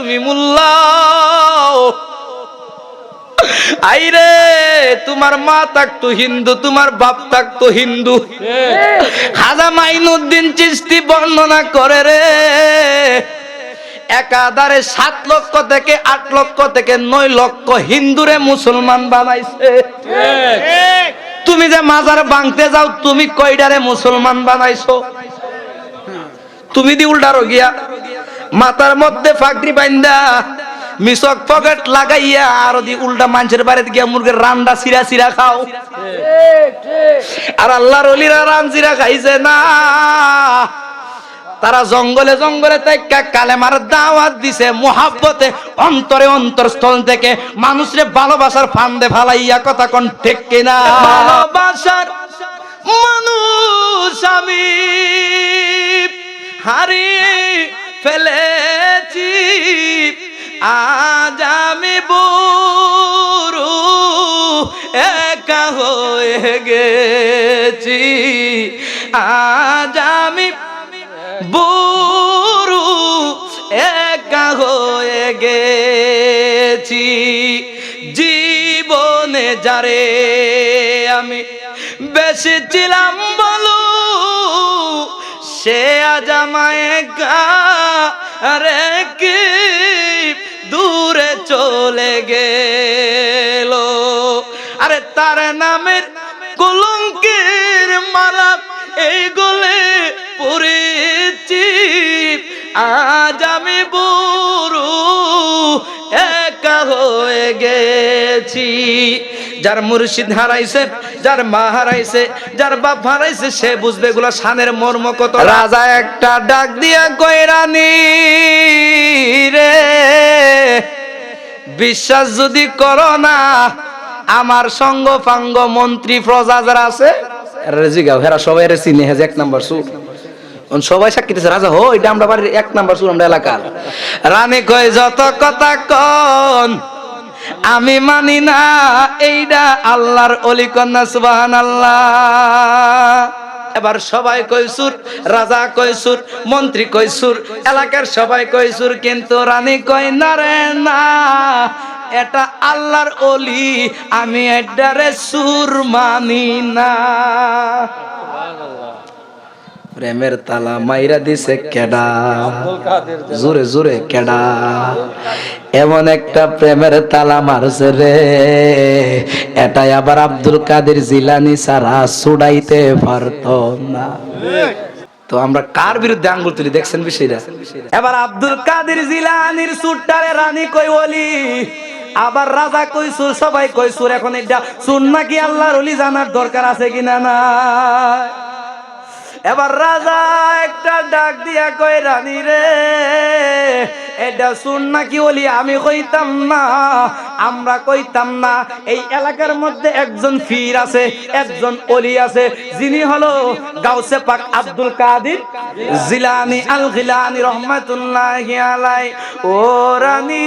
তুমি মোল্লা। আইরে তোমার মা থাকতো হিন্দু, তোমার বাপ থাকতো হিন্দু। খাজা মাইনুদ্দিন চিশতি বর্ণনা করে রে, একাধারে 7 লক্ষ থেকে 8 লক্ষ থেকে 9 লক্ষ হিন্দুরে মুসলমান বানাইছে। তুমি যে মাজার ভাঙতে যাও, তুমি কয়ডারে মুসলমান বানাইছো? তুমি দি উল্টারো গিয়া মাথার মধ্যে ফাগড়ি বাইন্দা মিসক পকেট লাগাইয়া আর দি উল্টা মানুষের বাড়িতে গিয়া মুরগির রান্ডা সিরা সিরা খাও। আর আল্লাহর ওলিরা রান সিরা খাইছে না, তারা জঙ্গলে জঙ্গলে তাইকা কালেমার দাওয়াত দিছে, মুহাব্বতে অন্তরে অন্তরস্থল থেকে মানুষরে ভালোবাসার ফান্দে ফালাইয়া। কথা কোন ঠিক কিনা? ভালোবাসার মানুষ আমি হারিয়ে ফেলেছি, আজ আমি বুড়ো একা হয়ে গেছি, আজ আমি বুড়ো একা হয়ে গেছি। জীবনে যারে আমি বেশি ছিলাম বলো, সে আজ আমায় রেখে দূরে চলে গেল। আরে তার নামের কলঙ্কের মালা এই গলে পড়েছি, আজ আমি বুড়ো একা হয়ে গেছি। যার মুর্শিদ হারাইছে, যার মা হারাইছে, যার বাপ হারাইছে, সে বুঝবে এগুলা শানের মর্ম কত। রাজা একটা ডাক দিয়া কই, রানী রে বিশ্বাস যদি করো না, আমার সঙ্গ ফাঙ্গ মন্ত্রী প্রজা যারা আছে জিগাও, হেরা সবাই চিনে, হেজ 1 নাম্বার সুর। সবাই সাক্ষী দিচ্ছে, রাজা হো এটা আমরা বাড়ির 1 নাম্বার সুর, আমরা এলাকার। রানী কই যত কথা কন আমি মানি না, এইটা আল্লাহর ওলি কন্যা, সুবহানাল্লাহ। এবার সবাই কই সুর, রাজা কই সুর, মন্ত্রী কই সুর, এলাকার সবাই কই সুর, কিন্তু রানী কই না রে না, এটা আল্লাহর ওলি, আমি এটারে সুর মানি না। প্রেমের তালা মাইরা দিছে কেডা, জোরে জোরে কেডা, এমন একটা প্রেমের তালা মারছে রে, এটাই আবার আব্দুল কাদের জিলানী ছাড়া ছুড়াইতে পারতো না। তো আমরা কার বিরুদ্ধে আঙ্গুল তুলি দেখছেন বিষয়টা? এবার আব্দুল কাদের জিলানীর সুরটারে রানী কই ওলি, আবার রাজা কই সুর, সবাই কই সুর। এখন এটা সুর নাকি আল্লাহর ওলি জানার দরকার আছে কিনা না? এবার রাজা একটা ডাক দিয়া কই, রানী রে এটা শুন নাকি ওলি? আমি কইতাম না, আমরা কইতাম না। এই এলাকার মধ্যে একজন পীর আছে, একজন ওলি আছে, যিনি হলো গাউসে পাক আব্দুল কাদের জিলানী আল গিলানী রহমাতুল্লাহি আলাই। ও রানী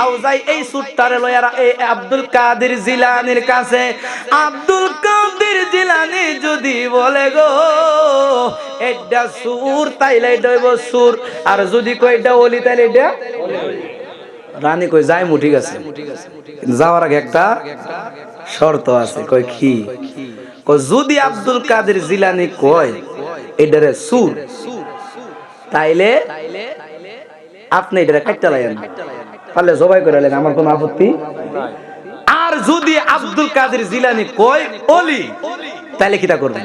আউজাই এই সুরটারে লয়ারা এই আব্দুল কাদের জিলানীর কাছে। আব্দুল কাদের জিলানী যদি বলে গো এটা সুর, তাইলে এটা হইব সুর, আর যদি কই এটা ওলি তাইলে এটা রানী কই যাইমু, ঠিক আছে, যাওয়ার আগে একটা শর্ত আছে। কই কি? কই যদি আব্দুল কাদের জিলানী কয় এটারে সুর, তাইলে আপনি এটারে কাটতে লাগেন, পারলে জবাই করে লেন, আমার কোনো আপত্তি। আর যদি আব্দুল কাদের জিলানী কয় ওলি, তাইলে কিটা করবেন?